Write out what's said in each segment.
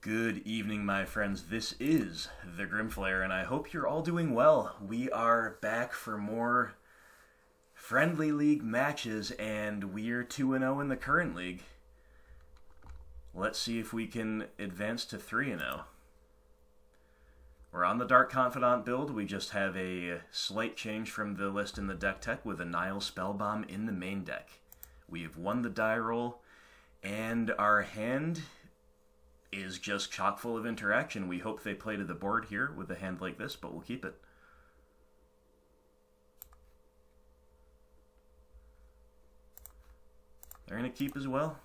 Good evening, my friends. This is the Grimflayer, and I hope you're all doing well. We are back for more Friendly League matches, and we're 2-0 in the current league. Let's see if we can advance to 3-0. We're on the Dark Confidant build. We just have a slight change from the list in the deck tech with a Nile Spellbomb in the main deck. We have won the die roll, and our hand is just chock full of interaction. We hope they play to the board here with a hand like this, but we'll keep it. They're going to keep as well.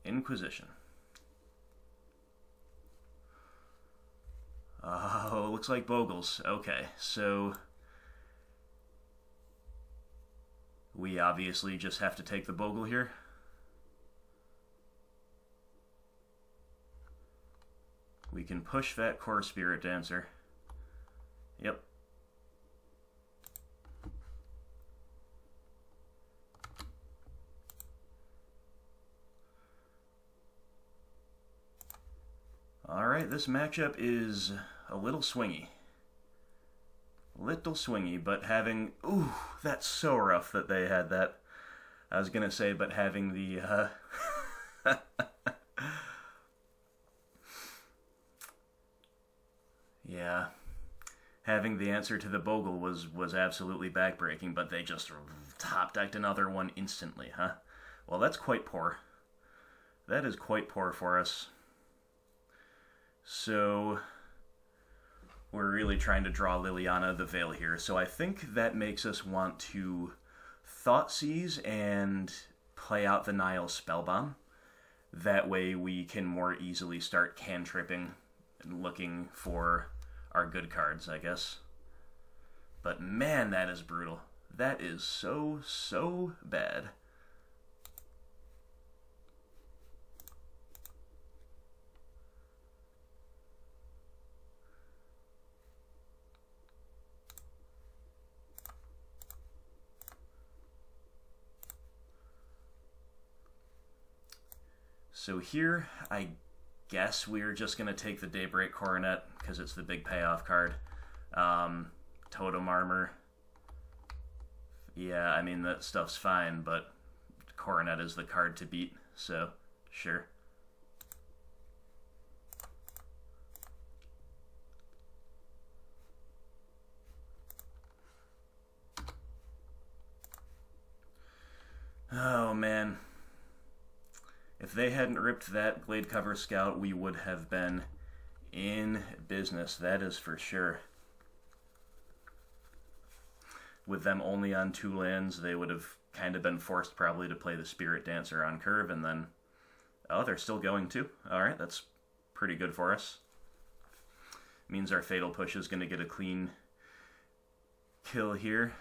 Inquisition. Oh, looks like Bogles. Okay, so we obviously just have to take the Bogle here. We can push that core Spirit Dancer. Yep. Alright, this matchup is a little swingy. Little swingy, but having... Ooh, that's so rough that they had that. I was gonna say, but having the... Yeah, having the answer to the Bogle was absolutely backbreaking, but they just top-decked another one instantly, huh? Well, that's quite poor. That is quite poor for us. So, we're really trying to draw Liliana the Veil here, so I think that makes us want to Thoughtseize and play out the Nile Spellbomb. That way we can more easily start cantripping and looking for our good cards, I guess. But man, that is brutal. That is so bad. So here, I guess we're just going to take the Daybreak Coronet, because it's the big payoff card. Totem Armor. Yeah, I mean, that stuff's fine, but Coronet is the card to beat, so sure. Oh, man. If they hadn't ripped that Gladecover Scout, we would have been in business, that is for sure. With them only on 2 lands, they would have kind of been forced probably to play the Spirit Dancer on curve, and then... Oh, they're still going too? Alright, that's pretty good for us. Means our Fatal Push is going to get a clean kill here.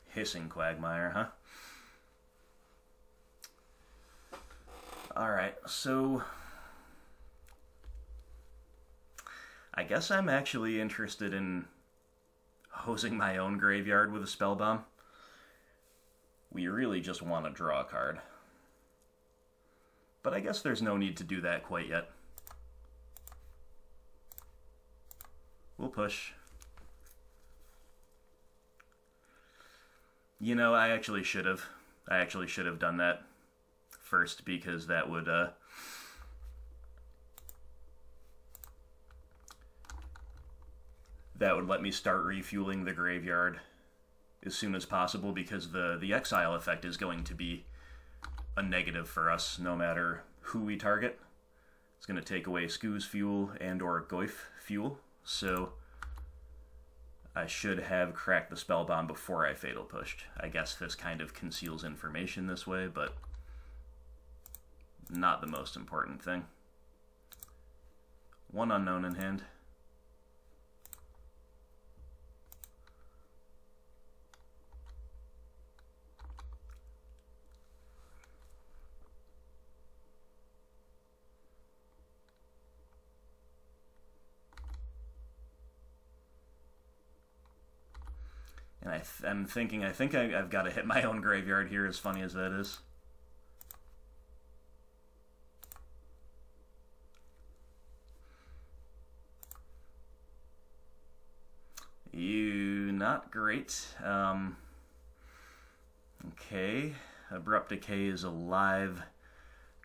Hissing Quagmire, huh? Alright, so I guess I'm actually interested in hosing my own graveyard with a Spellbomb. We really just want to draw a card. But I guess there's no need to do that quite yet. We'll push. You know, I actually should have done that first, because that would let me start refueling the graveyard as soon as possible, because the exile effect is going to be a negative for us no matter who we target. It's going to take away Skoo's fuel and or Goyf fuel, so I should have cracked the Spellbomb before I Fatal Pushed. I guess this kind of conceals information this way, but not the most important thing. 1 unknown in hand. And I'm thinking, I think I've got to hit my own graveyard here, as funny as that is. Not great. Okay, Abrupt Decay is a live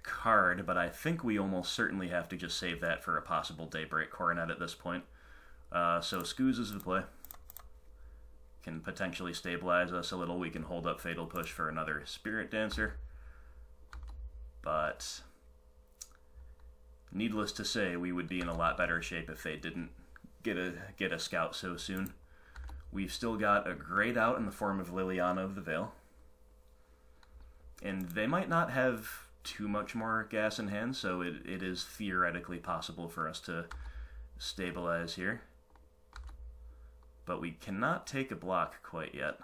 card, but I think we almost certainly have to just save that for a possible Daybreak Coronet at this point. So Scooz is the play. Can potentially stabilize us a little. We can hold up Fatal Push for another Spirit Dancer. But needless to say, we would be in a lot better shape if they didn't get a scout so soon. We've still got a great out in the form of Liliana of the Veil. And they might not have too much more gas in hand, so it is theoretically possible for us to stabilize here. But we cannot take a block quite yet,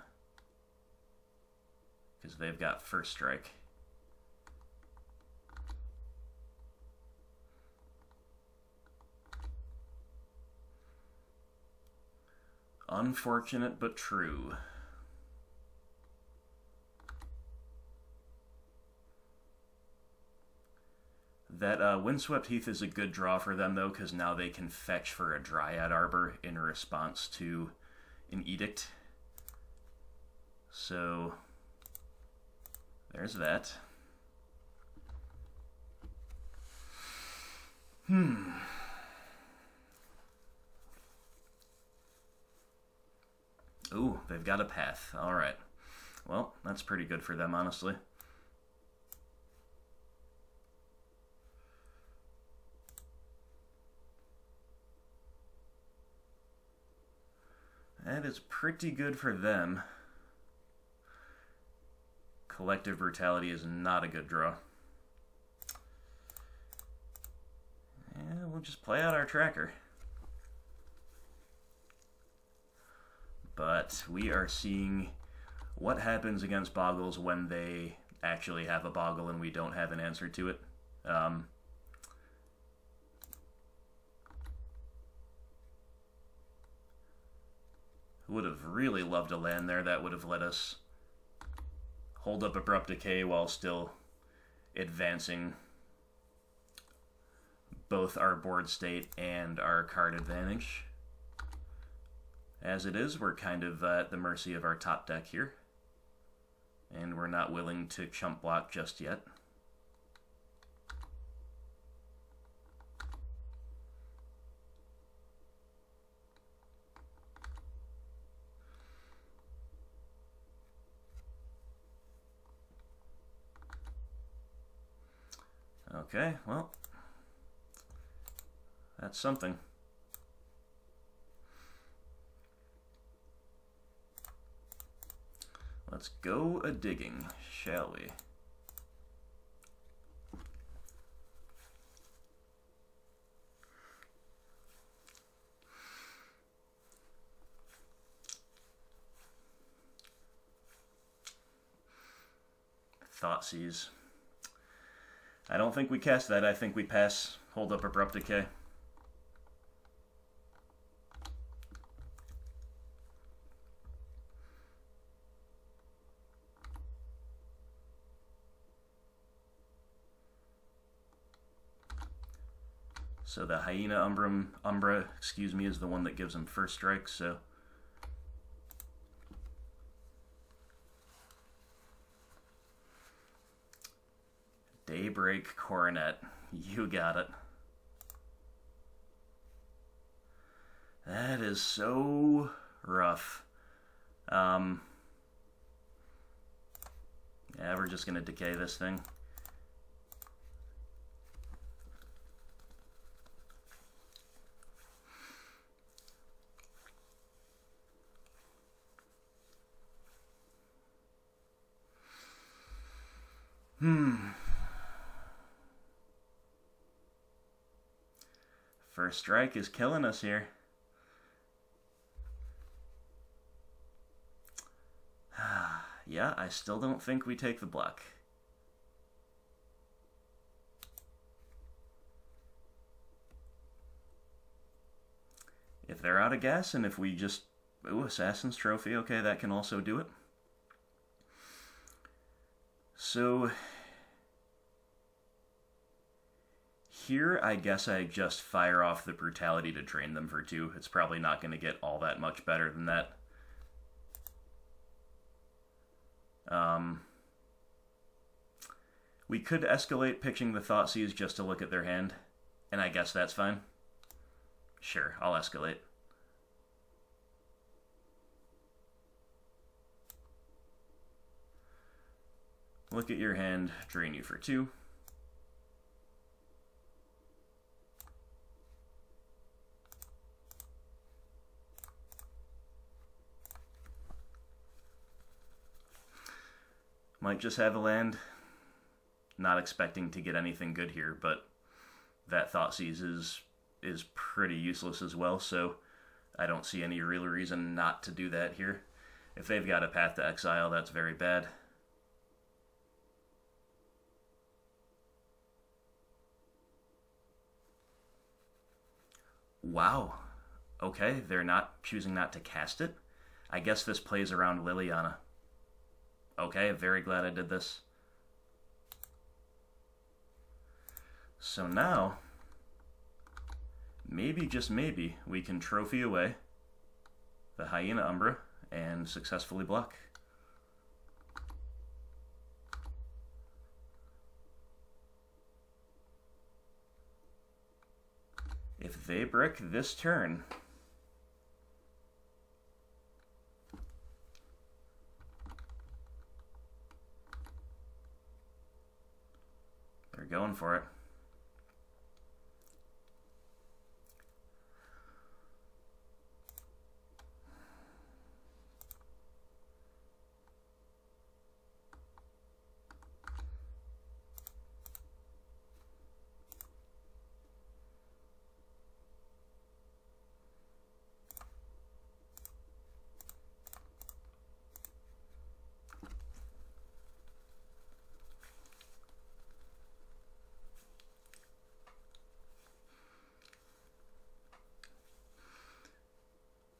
because they've got First Strike. Unfortunate, but true. That Windswept Heath is a good draw for them, though, because now they can fetch for a Dryad Arbor in response to an Edict. So, there's that. Ooh, they've got a path. Alright. Well, that's pretty good for them, honestly. That is pretty good for them. Collective Brutality is not a good draw. Yeah, we'll just play out our tracker. But we are seeing what happens against Bogles when they actually have a Boggle and we don't have an answer to it. Would have really loved a land there that would have let us hold up Abrupt Decay while still advancing both our board state and our card advantage. As it is, we're kind of at the mercy of our top deck here, and we're not willing to chump block just yet. Okay, well, that's something. Let's go a-digging, shall we? Thoughtseize. I don't think we cast that. I think we pass, hold up Abrupt Decay. So the Hyena Umbra, excuse me, is the one that gives him First Strike, so... Daybreak Coronet. You got it. That is so rough. Yeah, we're just gonna decay this thing. First Strike is killing us here. Yeah, I still don't think we take the block. If they're out of gas and if we just Ooh, Assassin's Trophy. Okay, that can also do it. So here, I guess I just fire off the Brutality to drain them for 2. It's probably not going to get all that much better than that. We could escalate pitching the Thoughtseize just to look at their hand, and I guess that's fine. Sure, I'll escalate. Look at your hand, drain you for 2. Might just have a land. Not expecting to get anything good here, but that Thoughtseize is pretty useless as well, so I don't see any real reason not to do that here. If they've got a Path to Exile, that's very bad. Wow. Okay, they're choosing not to cast it. I guess this plays around Liliana. Okay, very glad I did this. So now, maybe, just maybe, we can trophy away the Hyena Umbra and successfully block. If they brick this turn, they're going for it.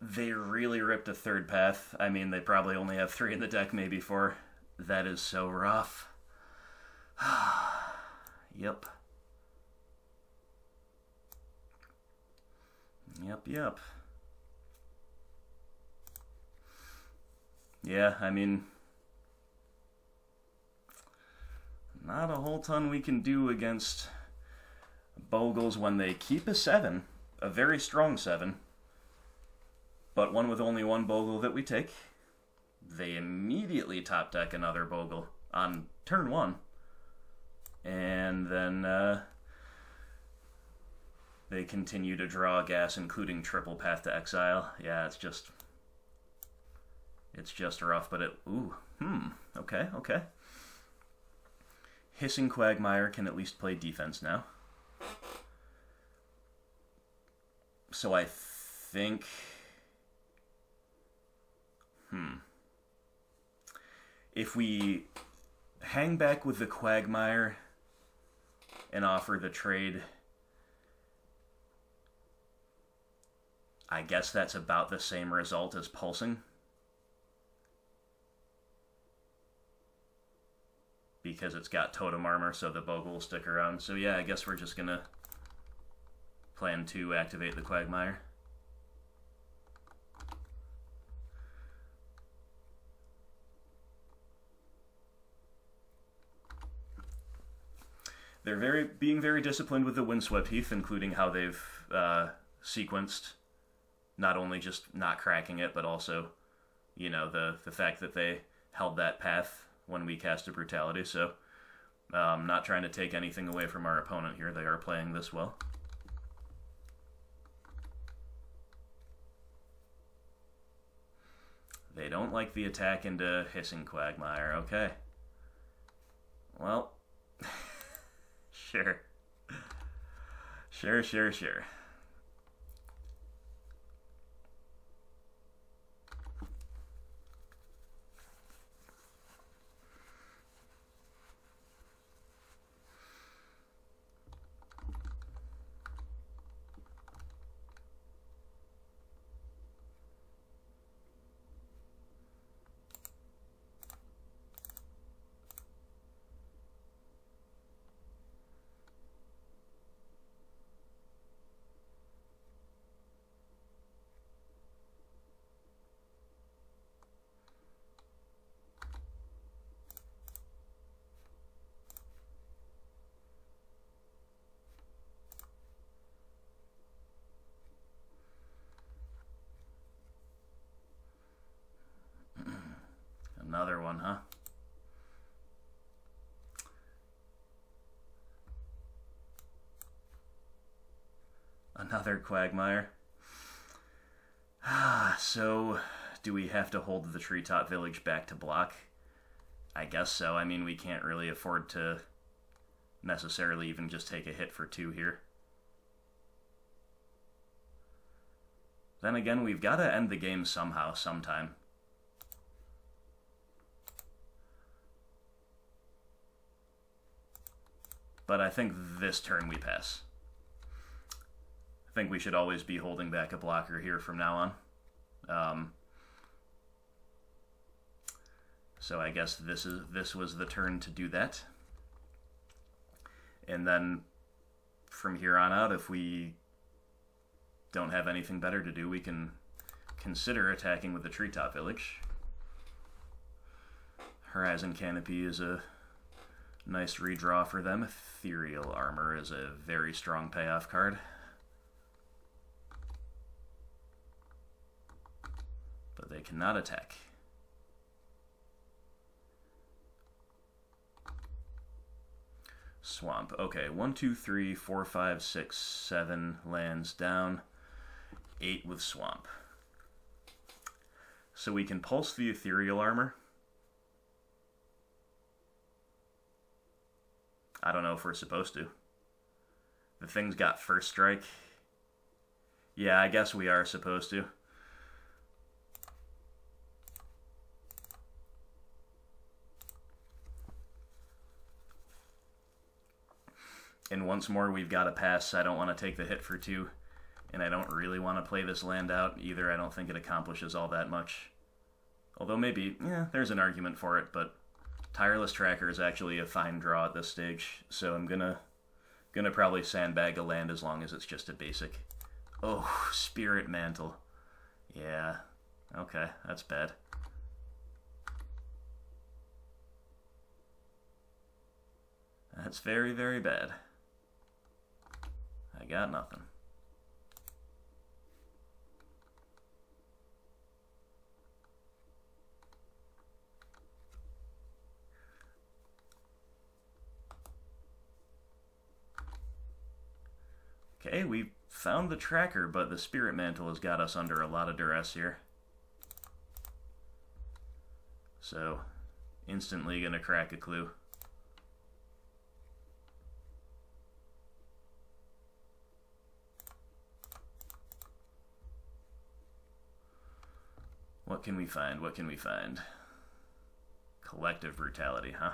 They really ripped a third path. I mean, they probably only have 3 in the deck, maybe 4. That is so rough. Yep. Yep. Yeah, I mean, not a whole ton we can do against Bogles when they keep a 7, a very strong 7. But one with only 1 Bogle that we take. They immediately top deck another Bogle on turn 1. And then they continue to draw gas, including triple Path to Exile. Yeah, it's just rough, but okay. Hissing Quagmire can at least play defense now. So I think... If we hang back with the Quagmire and offer the trade, I guess that's about the same result as pulsing. Because it's got totem armor, so the Bogle will stick around. So yeah, I guess we're just gonna plan to activate the Quagmire. They're being very disciplined with the Windswept Heath, including how they've sequenced, not only just not cracking it, but also, you know, the fact that they held that path when we cast a Brutality. So, not trying to take anything away from our opponent here. They are playing this well. They don't like the attack into Hissing Quagmire. Okay. Well... Sure. one, huh? Another Quagmire. So, do we have to hold the Treetop Village back to block? I guess so. I mean, we can't really afford to necessarily even just take a hit for 2 here. Then again, we've got to end the game somehow, sometime. But I think this turn we pass. I think we should always be holding back a blocker here from now on. So I guess this was the turn to do that. And then from here on out, if we don't have anything better to do, we can consider attacking with the Treetop Village. Horizon Canopy is a nice redraw for them. Ethereal Armor is a very strong payoff card. But they cannot attack. Swamp. Okay, 1, 2, 3, 4, 5, 6, 7 lands down. 8 with Swamp. So we can pulse the Ethereal Armor. I don't know if we're supposed to. The thing's got first strike. Yeah, I guess we are supposed to. And once more, we've got to pass. I don't want to take the hit for 2. And I don't really want to play this land out either. I don't think it accomplishes all that much. Although maybe, yeah, there's an argument for it, but Tireless Tracker is actually a fine draw at this stage, so I'm gonna probably sandbag a land as long as it's just a basic. Oh, Spirit Mantle. Yeah, okay, that's bad. That's very, very bad. I got nothing. Okay, we found the tracker, but the Spirit Mantle has got us under a lot of duress here. So, instantly gonna crack a clue. What can we find? What can we find? Collective Brutality, huh?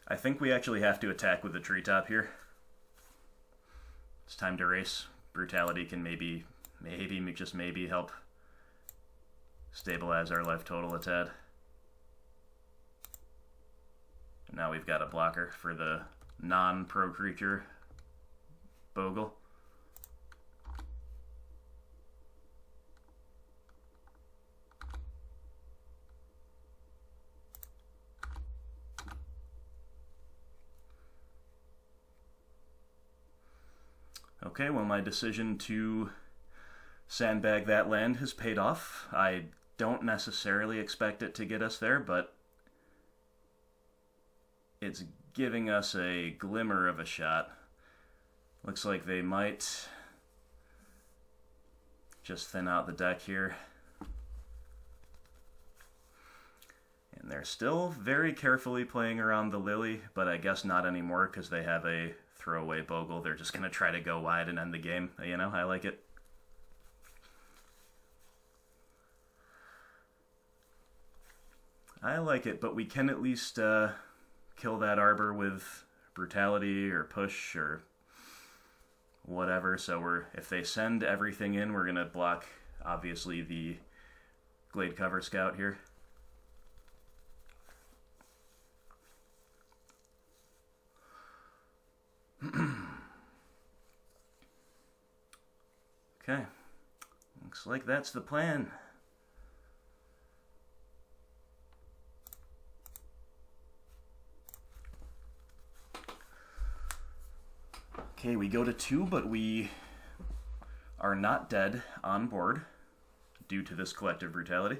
I think we actually have to attack with the Treetop here. It's time to race. Brutality can maybe, just maybe help stabilize our life total a tad. And now we've got a blocker for the non-pro creature Bogle. Okay, well, my decision to sandbag that land has paid off. I don't necessarily expect it to get us there, but it's giving us a glimmer of a shot. Looks like they might just thin out the deck here. And they're still very carefully playing around the Lily, but I guess not anymore because they have a throwaway Bogle. They're just going to try to go wide and end the game. You know, I like it. I like it, but we can at least kill that Arbor with Brutality or Push or whatever. So if they send everything in, we're going to block, obviously, the Glade Cover Scout here. Okay, looks like that's the plan. Okay, we go to 2, but we are not dead on board. due to this collective brutality.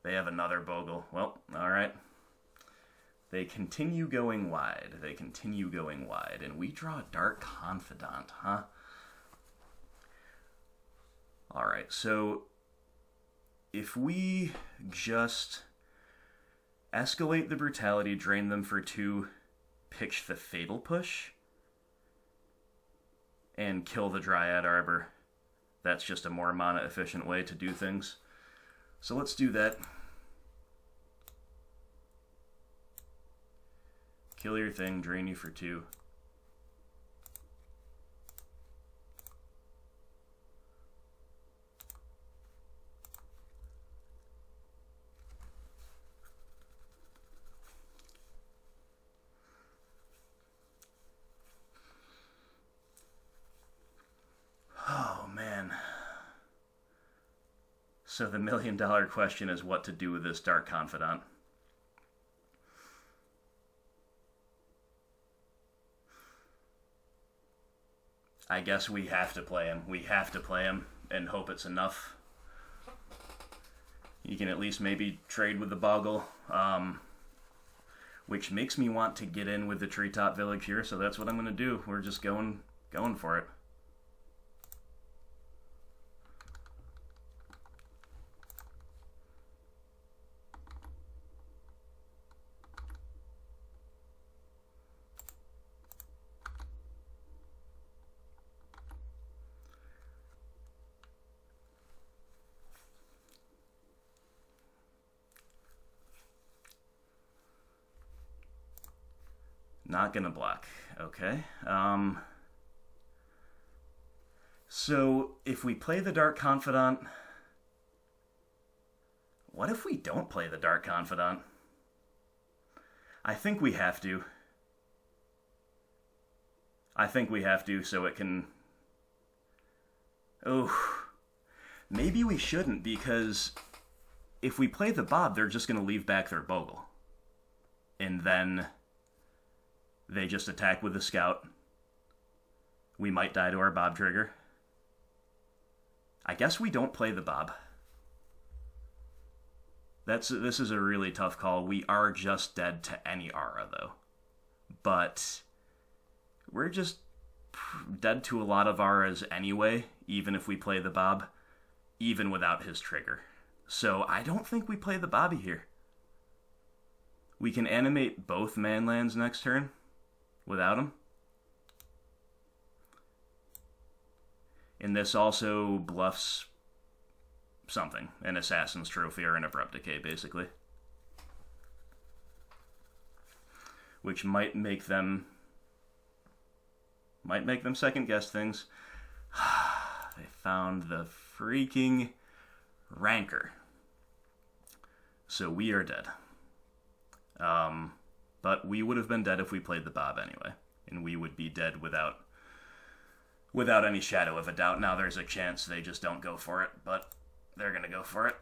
They have another Bogle. Well, alright. They continue going wide. They continue going wide. And we draw Dark Confidant, huh? Alright, so if we just escalate the brutality, drain them for 2, pitch the Fatal Push, and kill the Dryad Arbor, that's just a more mana-efficient way to do things. So let's do that. Kill your thing, drain you for 2. Oh, man. So the million-dollar question is what to do with this Dark Confidant. I guess we have to play him. We have to play him and hope it's enough. You can at least maybe trade with the Bogle, which makes me want to get in with the Treetop Village here, so that's what I'm going to do. We're just going for it. Not gonna block. Okay. So if we play the Dark Confidant, what if we don't play the Dark Confidant? I think we have to. I think we have to so it can... Oh, maybe we shouldn't, because if we play the Bob, they're just going to leave back their Bogle. And then they just attack with the Scout. We might die to our Bob trigger. I guess we don't play the Bob. This is a really tough call. We are just dead to any aura, though. But we're just dead to a lot of auras anyway, even if we play the Bob, even without his trigger. So I don't think we play the Bobby here. We can animate both manlands next turn without him. And this also bluffs something, an Assassin's Trophy or an Abrupt Decay, basically. Which might make them second guess things. They found the freaking Rancor. So we are dead. But we would have been dead if we played the Bob anyway. And we would be dead without any shadow of a doubt. Now there's a chance they just don't go for it, but they're going to go for it.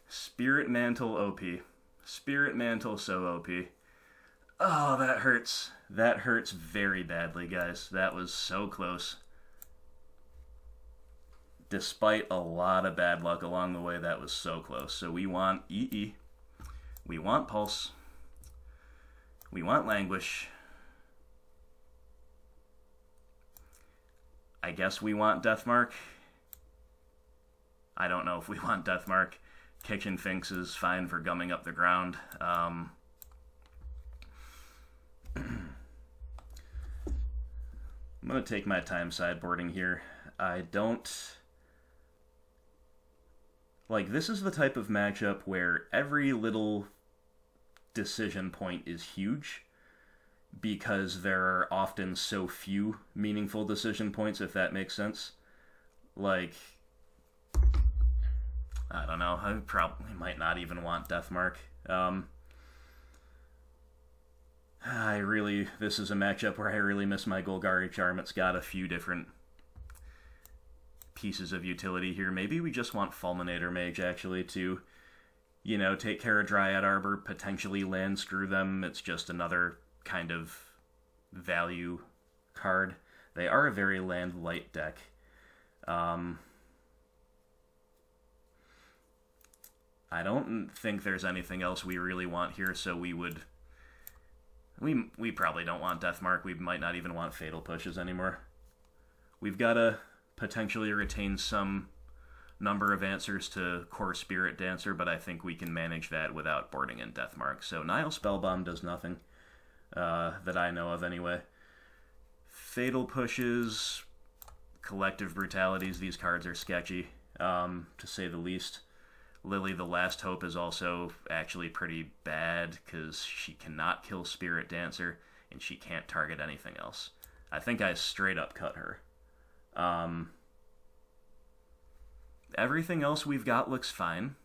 Spirit Mantle OP. Spirit Mantle so OP. Oh, that hurts. That hurts very badly, guys. That was so close. Despite a lot of bad luck along the way, that was so close. So we want EE. We want Pulse. We want Languish. I guess we want Deathmark. I don't know if we want Deathmark. Kitchen Finks is fine for gumming up the ground. I'm going to take my time sideboarding here. I don't... Like, this is the type of matchup where every little decision point is huge because there are often so few meaningful decision points, if that makes sense. Like, I don't know, I probably might not even want Deathmark. This is a matchup where I really miss my Golgari Charm. It's got a few different pieces of utility here. Maybe we just want Fulminator Mage, actually, to you know, take care of Dryad Arbor, potentially land screw them. It's just another kind of value card. They are a very land light deck. I don't think there's anything else we really want here, so we probably don't want Deathmark. We might not even want Fatal Pushes anymore. We've got to potentially retain some number of answers to Core Spirit Dancer, but I think we can manage that without boarding in Deathmark. So Nile Spellbomb does nothing that I know of anyway. Fatal Pushes, Collective Brutalities, these cards are sketchy, to say the least. Lily the Last Hope is also actually pretty bad because she cannot kill Spirit Dancer and she can't target anything else. I think I straight up cut her. Everything else we've got looks fine.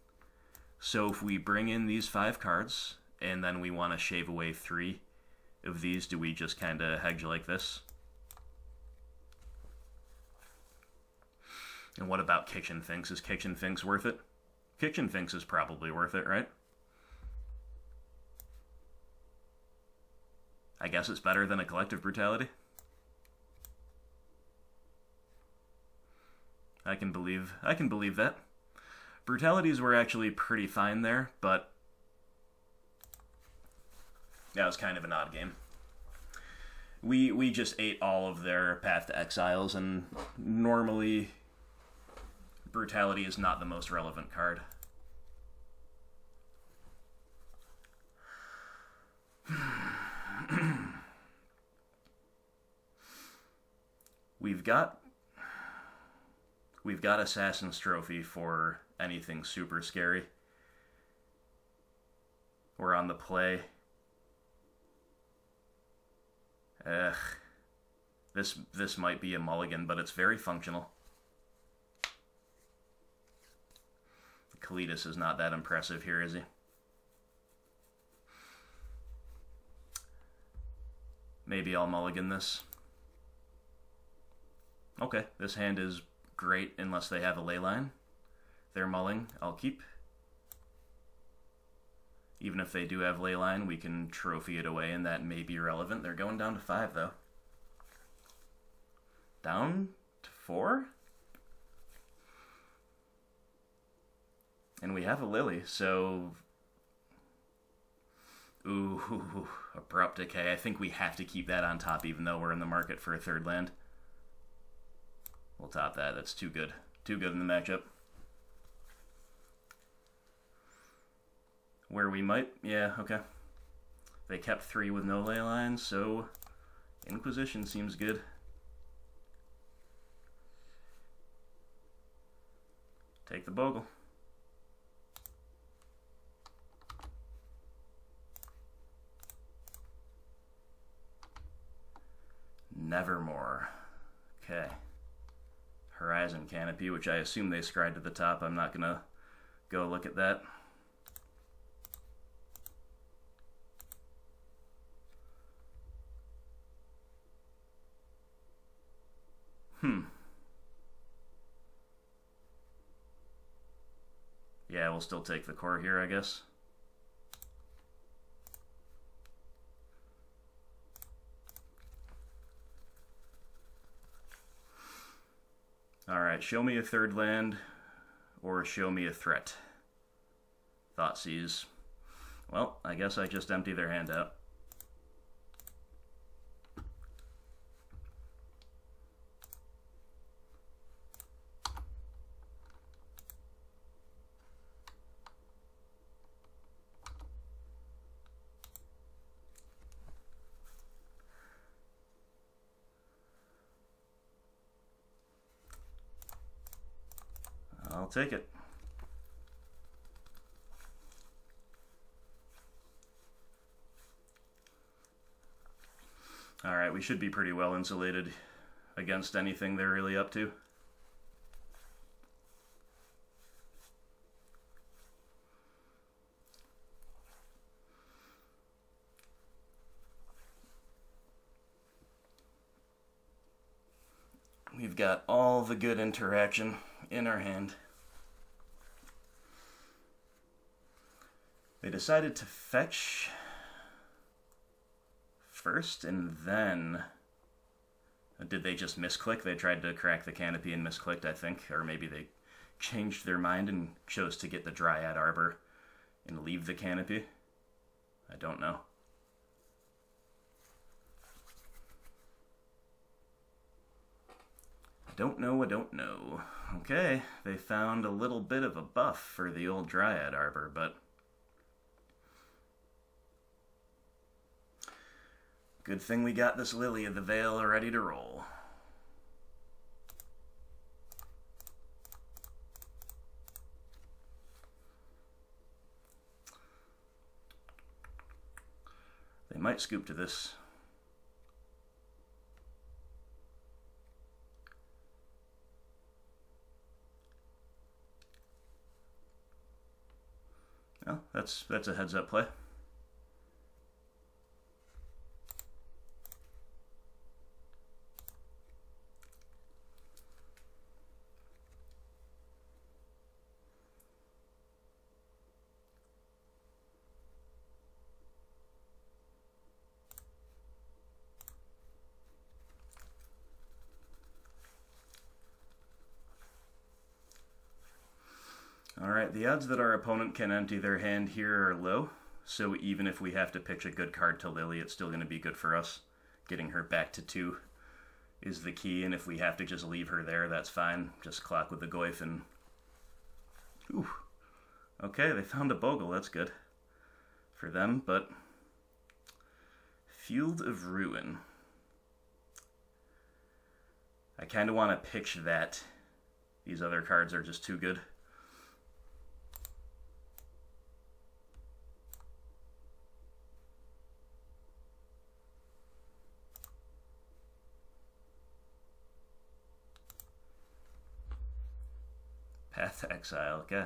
So if we bring in these 5 cards and then we want to shave away 3 of these, do we just kind of hedge like this? And what about Kitchen Finks? Is Kitchen Finks worth it? Kitchen Finks is probably worth it, right? I guess it's better than a Collective Brutality. I can believe that. Brutalities were actually pretty fine there, but that was kind of an odd game. We just ate all of their Path to Exiles, and normally Brutality is not the most relevant card. We've got Assassin's Trophy for anything super scary. We're on the play. This might be a mulligan, but it's very functional. Kalidas is not that impressive here, is he? Maybe I'll mulligan this. Okay, this hand is great unless they have a leyline. They're mulling, I'll keep. Even if they do have leyline, we can trophy it away and that may be relevant. They're going down to 5 though. Down to 4? And we have a Lily, so... Ooh, Abrupt Decay. I think we have to keep that on top even though we're in the market for a 3rd land. We'll top that. That's too good. Too good in the matchup. Where we might... Yeah, okay. They kept 3 with no ley lines, so Inquisition seems good. Take the Bogle. Nevermore. Okay. Horizon Canopy, which I assume they scried to the top. I'm not going to go look at that. Yeah, we'll still take the core here, I guess. Alright, show me a 3rd land, or show me a threat. Thoughtseize. Well, I guess I just empty their hand out. I'll take it. Alright, we should be pretty well insulated against anything they're really up to. We've got all the good interaction in our hand. They decided to fetch first, and then... Did they just misclick? They tried to crack the canopy and misclicked, I think. Or maybe they changed their mind and chose to get the Dryad Arbor and leave the canopy. I don't know. I don't know. Okay, they found a little bit of a buff for the old Dryad Arbor, but... Good thing we got this Lily of the Vale ready to roll. They might scoop to this. Well, that's a heads-up play. Alright, the odds that our opponent can empty their hand here are low, so even if we have to pitch a good card to Lily, it's still going to be good for us. Getting her back to 2 is the key, and if we have to just leave her there, that's fine. Just clock with the Goyf and... Ooh. Okay, they found a Bogle, that's good for them, but... Field of Ruin. I kind of want to pitch that. These other cards are just too good. Path to Exile, okay.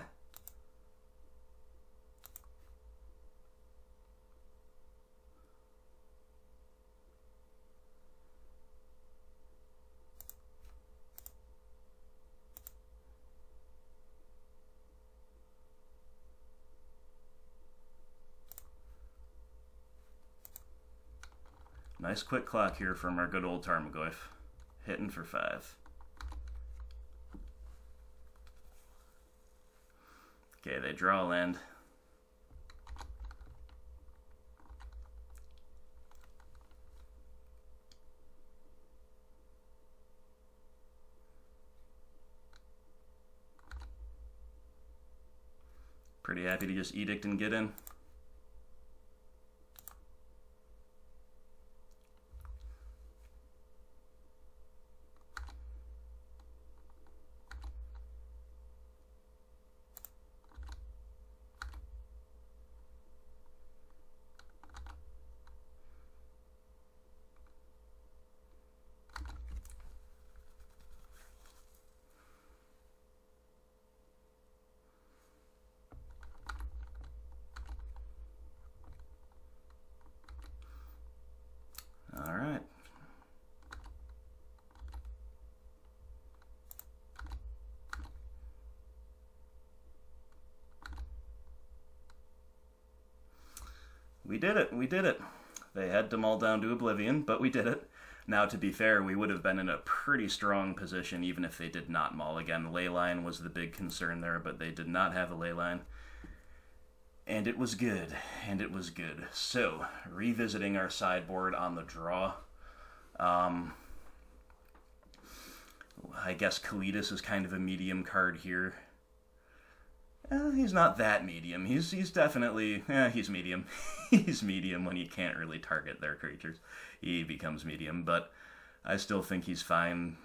Nice quick clock here from our good old Tarmogoyf. Hitting for 5. Okay, they draw land. Pretty happy to just edict and get in. All right. We did it. We did it. They had to mull down to oblivion, but we did it. Now, to be fair, we would have been in a pretty strong position even if they did not mull. Again, leyline was the big concern there, but they did not have a leyline. And it was good. And it was good. So, revisiting our sideboard on the draw. I guess Kalidas is kind of a medium card here. He's not that medium. He's definitely... he's medium. He's medium when you can't really target their creatures. He becomes medium, but I still think he's fine.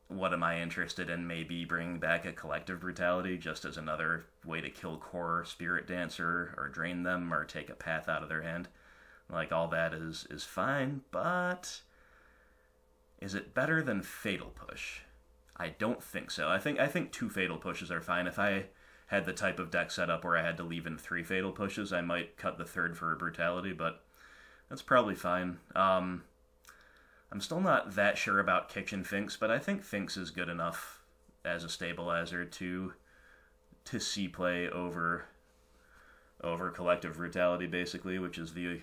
What am I interested in? Maybe bringing back a Collective Brutality just as another way to kill core Spirit Dancer or drain them or take a path out of their hand. Like, all that is fine, but is it better than Fatal Push? I don't think so. I think 2 Fatal Pushes are fine. If I had the type of deck set up where I had to leave in 3 Fatal Pushes, I might cut the 3rd for a Brutality, but that's probably fine. I'm still not that sure about Kitchen Finks, but I think Finks is good enough as a stabilizer to see play over over Collective Brutality, basically, which is the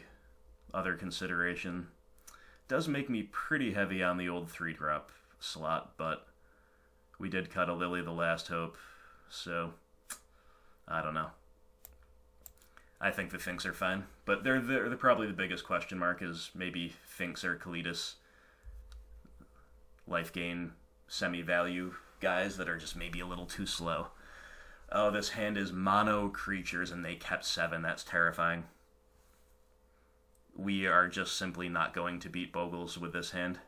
other consideration. Does make me pretty heavy on the old 3-drop slot, but we did cut a Lily the Last Hope, so I don't know. I think the Finks are fine, but they're probably the biggest question mark is maybe Finks or Kalitas life gain semi-value guys that are just maybe a little too slow. Oh, this hand is mono creatures and they kept 7. That's terrifying. We are just simply not going to beat Bogles with this hand.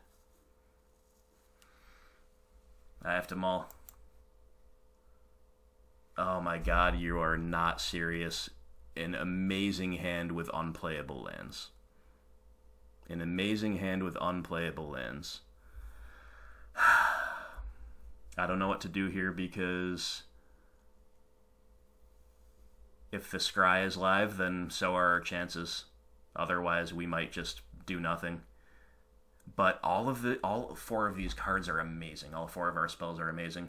I have to maul. Oh my god, you are not serious. An amazing hand with unplayable lands. An amazing hand with unplayable lands. I don't know what to do here because if the Scry is live, then so are our chances. Otherwise, we might just do nothing. But all 4 of these cards are amazing. All 4 of our spells are amazing.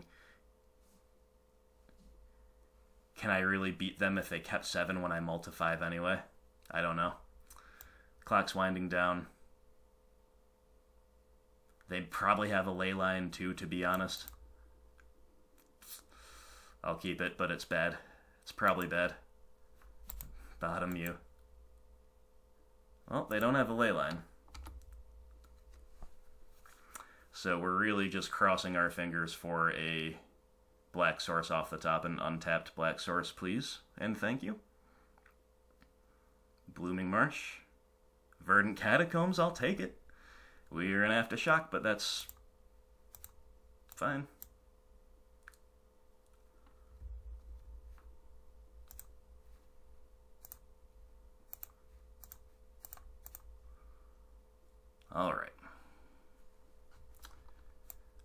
Can I really beat them if they kept 7 when I multi 5 anyway? I don't know. Clock's winding down. They'd probably have a ley line too, to be honest. I'll keep it, but it's bad. It's probably bad. Bottom you. Well, they don't have a ley line. So we're really just crossing our fingers for a black source off the top, an untapped black source, please, and thank you. Blooming Marsh. Verdant Catacombs, I'll take it. We're gonna have to shock, but that's fine. Alright.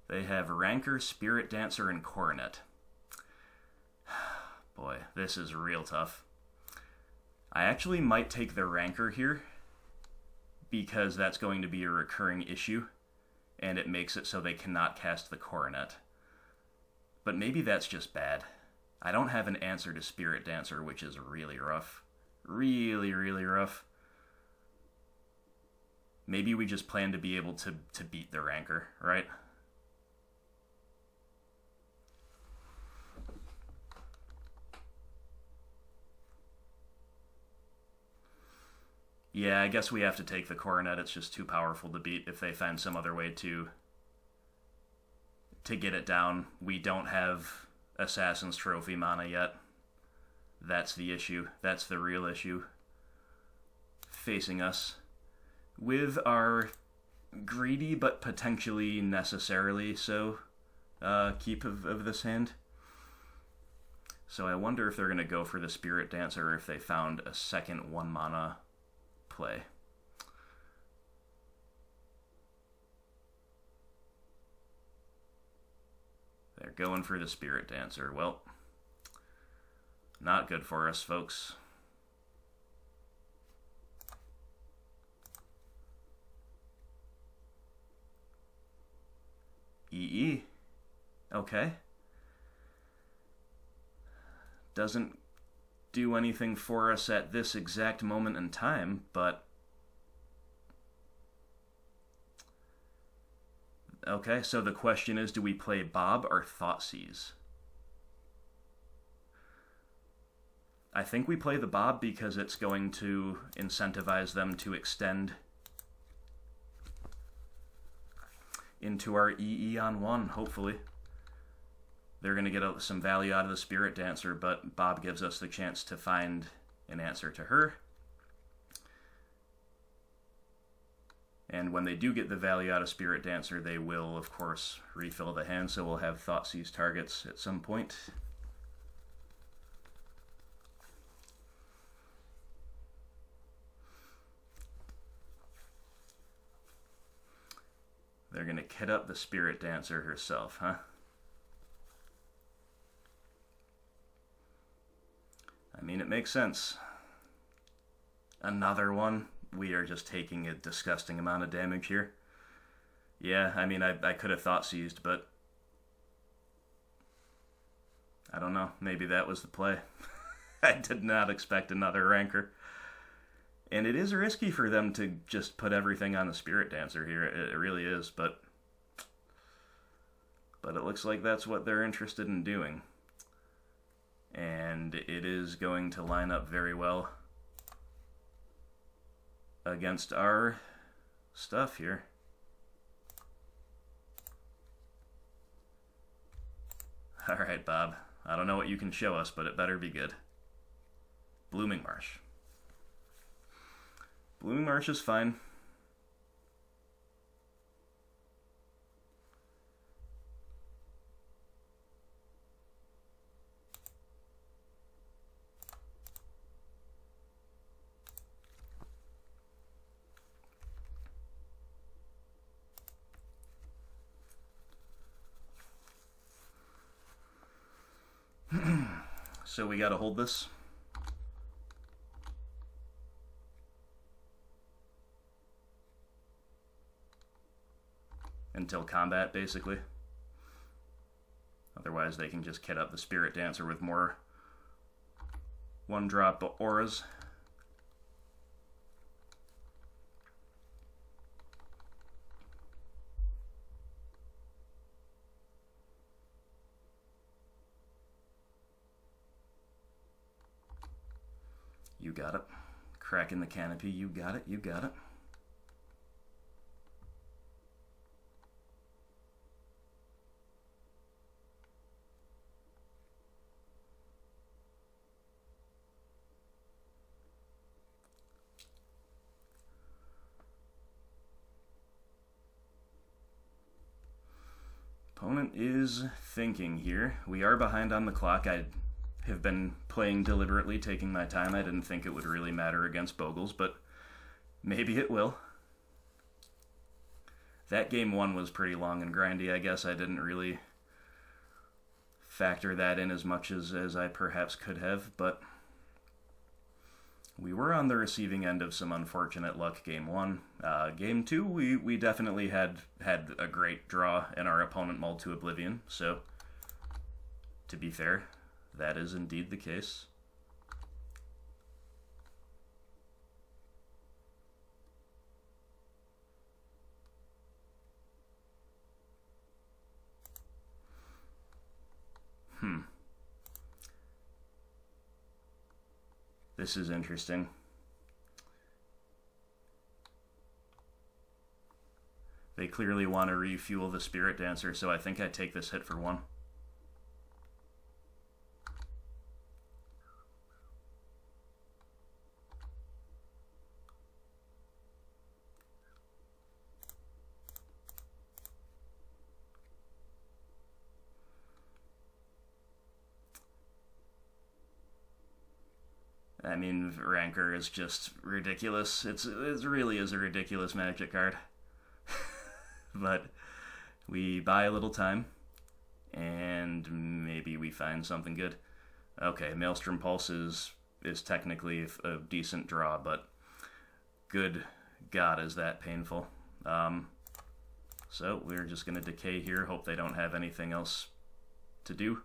They have Rancor, Spirit Dancer, and Coronet. Boy, this is real tough. I actually might take the Rancor here, because that's going to be a recurring issue, and it makes it so they cannot cast the Coronet. But maybe that's just bad. I don't have an answer to Spirit Dancer, which is really rough. Really, really rough. Maybe we just plan to be able to beat the Rancor, right? Yeah, I guess we have to take the Coronet. It's just too powerful to beat if they find some other way to get it down. We don't have Assassin's Trophy mana yet. That's the issue. That's the real issue facing us. With our greedy but potentially necessarily so keep of this hand. So I wonder if they're going to go for the Spirit Dancer or if they found a second 1 mana play. They're going for the Spirit Dancer. Well, not good for us, folks. EE. Okay. Doesn't do anything for us at this exact moment in time, but okay, so the question is, do we play Bob or Thoughtseize? I think we play the Bob because it's going to incentivize them to extend into our EE on 1, hopefully. They're going to get some value out of the Spirit Dancer, but Bob gives us the chance to find an answer to her. And when they do get the value out of Spirit Dancer, they will, of course, refill the hand, so we'll have Thoughtseize targets at some point. They're going to kit up the Spirit Dancer herself, huh? I mean, it makes sense. Another one. We are just taking a disgusting amount of damage here. Yeah, I mean, I could have Thoughtseized, but I don't know. Maybe that was the play. I did not expect another Rancor. And it is risky for them to just put everything on the Spirit Dancer here. It really is, but it looks like that's what they're interested in doing. And it is going to line up very well against our stuff here. Alright, Bob. I don't know what you can show us, but it better be good. Blooming Marsh. Blooming Marsh is fine. So we gotta hold this. Until combat, basically. Otherwise, they can just kit up the Spirit Dancer with more one-drop auras. You got it. Cracking the canopy, you got it, you got it. Opponent is thinking here. We are behind on the clock. I have been playing deliberately, taking my time. I didn't think it would really matter against Bogles, but maybe it will. That game one was pretty long and grindy. I guess I didn't really factor that in as much as I perhaps could have, but we were on the receiving end of some unfortunate luck game one. Game two, we definitely had a great draw, and our opponent mulled to oblivion, so to be fair, that is indeed the case. This is interesting. They clearly want to refuel the Spirit Dancer, so I think I take this hit for one. I mean, Rancor is just ridiculous. It really is a ridiculous Magic card. But we buy a little time, and maybe we find something good. Okay, Maelstrom Pulse is technically a decent draw, but good God, is that painful. So we're just going to decay here, hope they don't have anything else to do.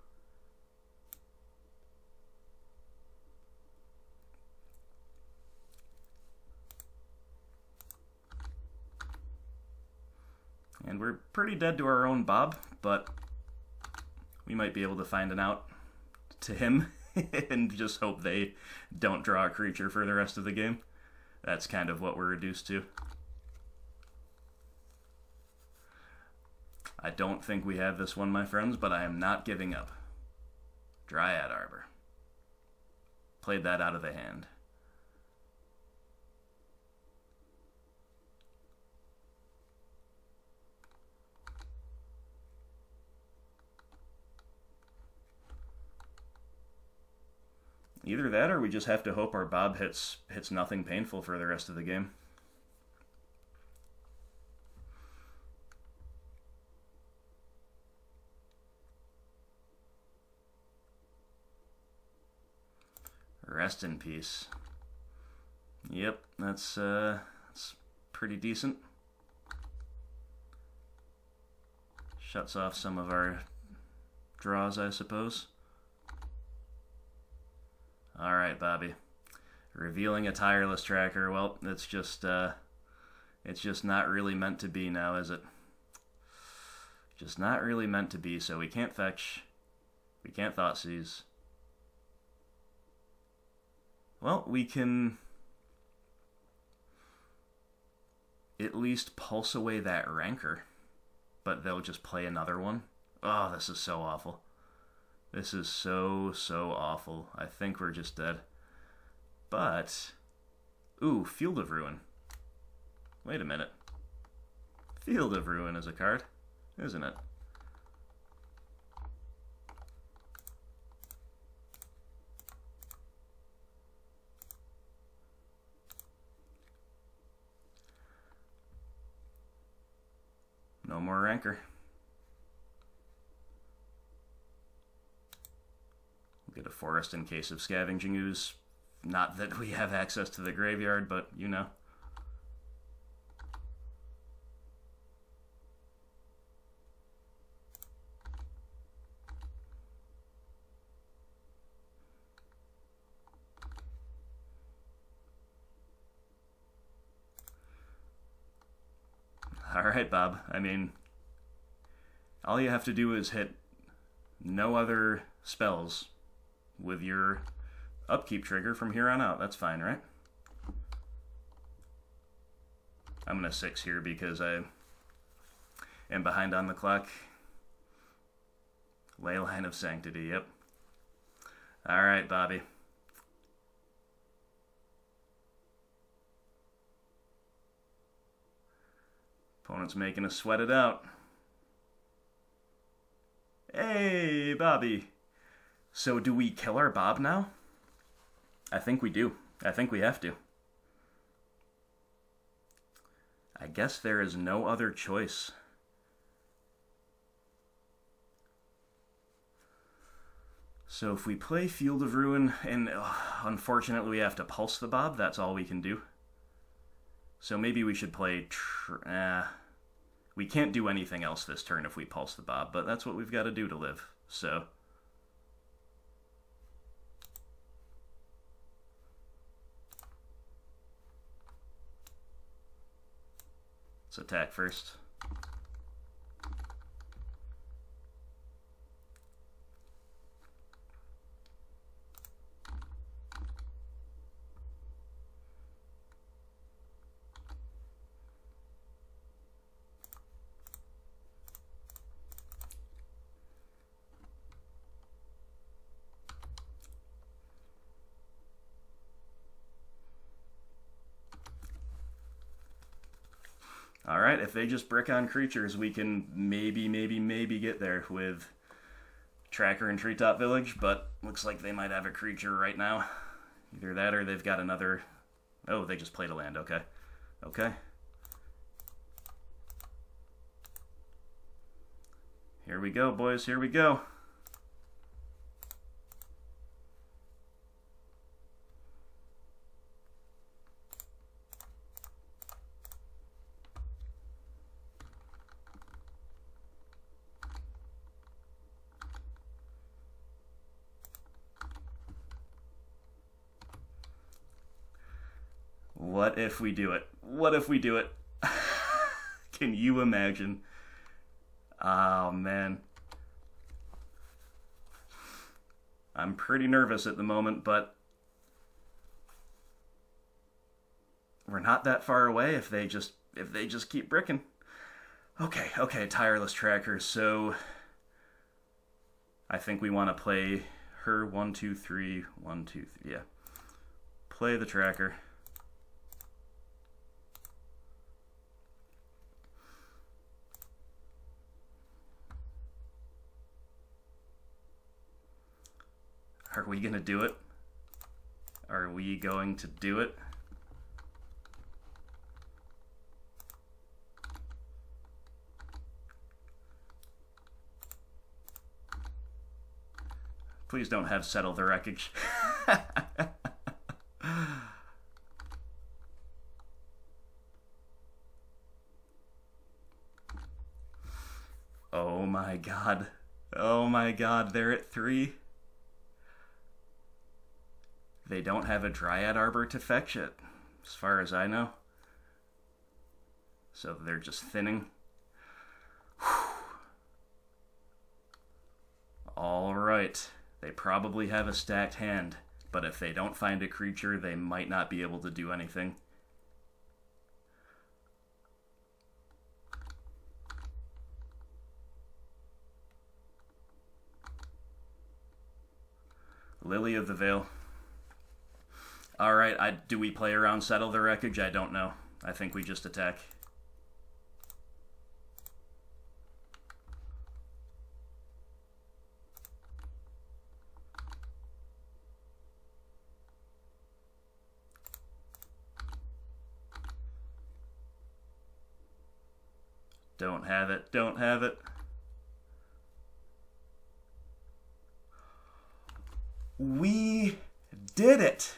And we're pretty dead to our own Bob, but we might be able to find an out to him and just hope they don't draw a creature for the rest of the game. That's kind of what we're reduced to. I don't think we have this one, my friends, but I am not giving up. Dryad Arbor. Played that out of the hand. Either that, or we just have to hope our Bob hits nothing painful for the rest of the game. Rest in peace. Yep, that's pretty decent. Shuts off some of our draws, I suppose. Alright, Bobby. Revealing a tireless tracker. Well, it's just not really meant to be now, is it? Just not really meant to be, so we can't fetch. We can't Thoughtseize. Well, we can at least pulse away that Rancor, but they'll just play another one. Oh, this is so awful. This is so awful. I think we're just dead. But, ooh, Field of Ruin. Wait a minute. Field of Ruin is a card, isn't it? No more Rancor. We'll get a Forest in case of Scavenging Ooze. Not that we have access to the graveyard, but you know. Alright, Bob. I mean, all you have to do is hit no other spells with your upkeep trigger from here on out. That's fine, right? I'm going to 6 here because I am behind on the clock. Leyline of Sanctity, yep. Alright, Bobby. Opponent's making us sweat it out. Hey, Bobby. So do we kill our Bob now? I think we do. I think we have to. I guess there is no other choice. So if we play Field of Ruin, and unfortunately we have to pulse the Bob, that's all we can do. So maybe we should play... we can't do anything else this turn if we pulse the Bob, but that's what we've got to do to live, so... Let's attack first. Alright, if they just brick on creatures, we can maybe get there with Tracker and Treetop Village, but looks like they might have a creature right now. Either that or they've got another... Oh, they just played a land, okay. Okay. Here we go, boys, here we go. What if we do it? What if we do it? Can you imagine? Oh, man. I'm pretty nervous at the moment, but we're not that far away if they just keep bricking. Okay, Tireless Tracker. So I think we want to play her 1, 2, 3, 1, 2, 3. Yeah. Play the Tracker. Are we going to do it? Are we going to do it? Please don't have Settle the Wreckage. Oh my god. Oh my god, they're at 3. They don't have a Dryad Arbor to fetch it, as far as I know. So they're just thinning. Alright, they probably have a stacked hand, but if they don't find a creature, they might not be able to do anything. Lily of the Veil. Alright, do we play around Settle the Wreckage? I don't know. I think we just attack. Don't have it. Don't have it. We did it!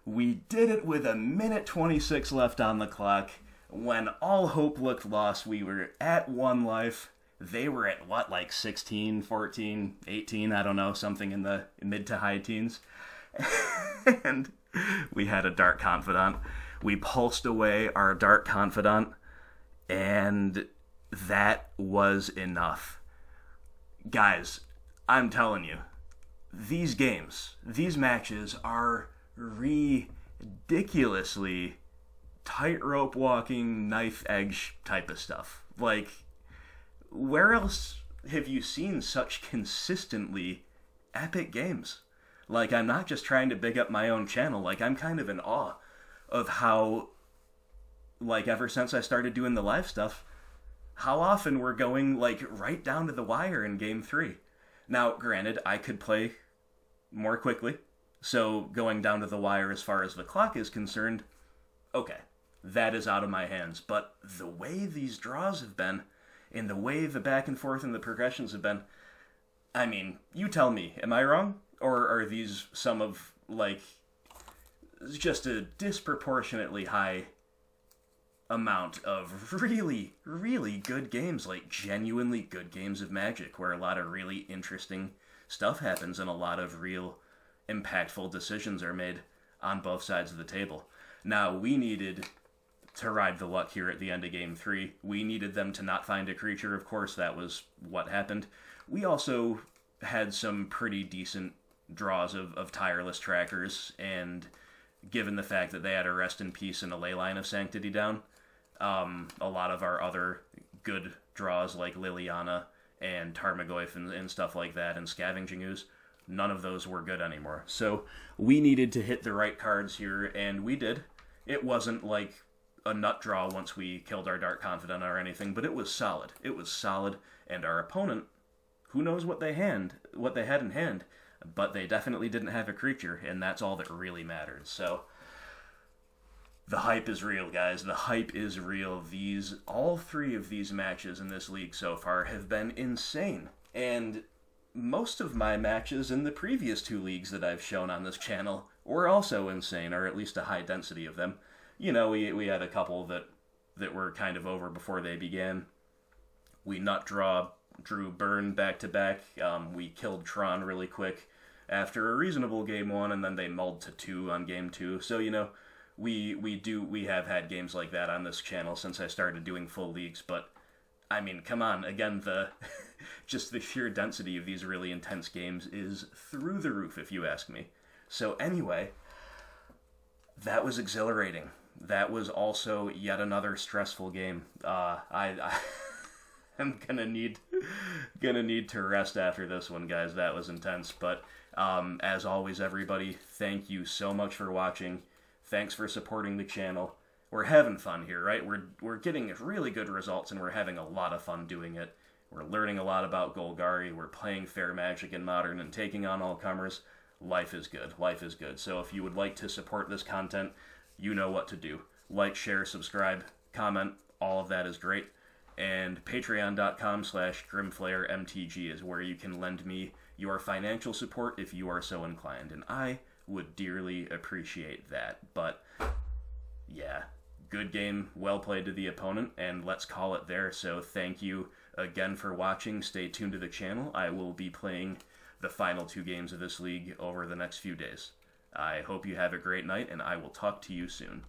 We did it with a minute 26 left on the clock. When all hope looked lost, we were at 1 life. They were at, what, like 16, 14, 18, I don't know, something in the mid to high teens. And we had a Dark Confidant. We pulsed away our Dark Confidant, and that was enough. Guys, I'm telling you, these games, these matches are ridiculously tightrope walking, knife edge type of stuff. Like, where else have you seen such consistently epic games? Like, I'm not just trying to big up my own channel, like, I'm kind of in awe of how, like, ever since I started doing the live stuff, how often we're going, like, right down to the wire in Game 3. Now, granted, I could play more quickly, so going down to the wire as far as the clock is concerned, okay, that is out of my hands. But the way these draws have been, and the way the back and forth and the progressions have been, I mean, you tell me, am I wrong? Or are these some of, like, just a disproportionately high amount of really, really good games, like genuinely good games of Magic, where a lot of really interesting stuff happens and a lot of real impactful decisions are made on both sides of the table. Now, we needed to ride the luck here at the end of Game 3. We needed them to not find a creature, of course, that was what happened. We also had some pretty decent draws of tireless trackers, and given the fact that they had a Rest in Peace and a Leyline of Sanctity down, a lot of our other good draws like Liliana and Tarmogoyf and stuff like that, and Scavenging Ooze, none of those were good anymore. So we needed to hit the right cards here, and we did. It wasn't like a nut draw once we killed our Dark Confidant or anything, but it was solid. It was solid, and our opponent, who knows what they had in hand, but they definitely didn't have a creature, and that's all that really mattered. So the hype is real, guys. The hype is real. All 3 of these matches in this league so far have been insane. And most of my matches in the previous 2 leagues that I've shown on this channel were also insane, or at least a high density of them. You know, we had a couple that were kind of over before they began. We drew Burn back-to-back. We killed Tron really quick after a reasonable Game 1, and then they mulled to 2 on Game 2. So, you know, we have had games like that on this channel since I started doing full leagues, but I mean, come on, again, just the sheer density of these really intense games is through the roof, if you ask me. So anyway, that was exhilarating. That was also yet another stressful game. I'm gonna need to rest after this one, guys. That was intense. But as always, everybody, thank you so much for watching. Thanks for supporting the channel. We're having fun here, right? We're getting really good results, and we're having a lot of fun doing it. We're learning a lot about Golgari. We're playing fair Magic in Modern and taking on all comers. Life is good. Life is good. So if you would like to support this content, you know what to do. Like, share, subscribe, comment. All of that is great. And patreon.com/GrimflareMTG is where you can lend me your financial support if you are so inclined. And I would dearly appreciate that. But yeah, good game, well played to the opponent, and let's call it there. So thank you again for watching. Stay tuned to the channel. I will be playing the final 2 games of this league over the next few days. I hope you have a great night, and I will talk to you soon.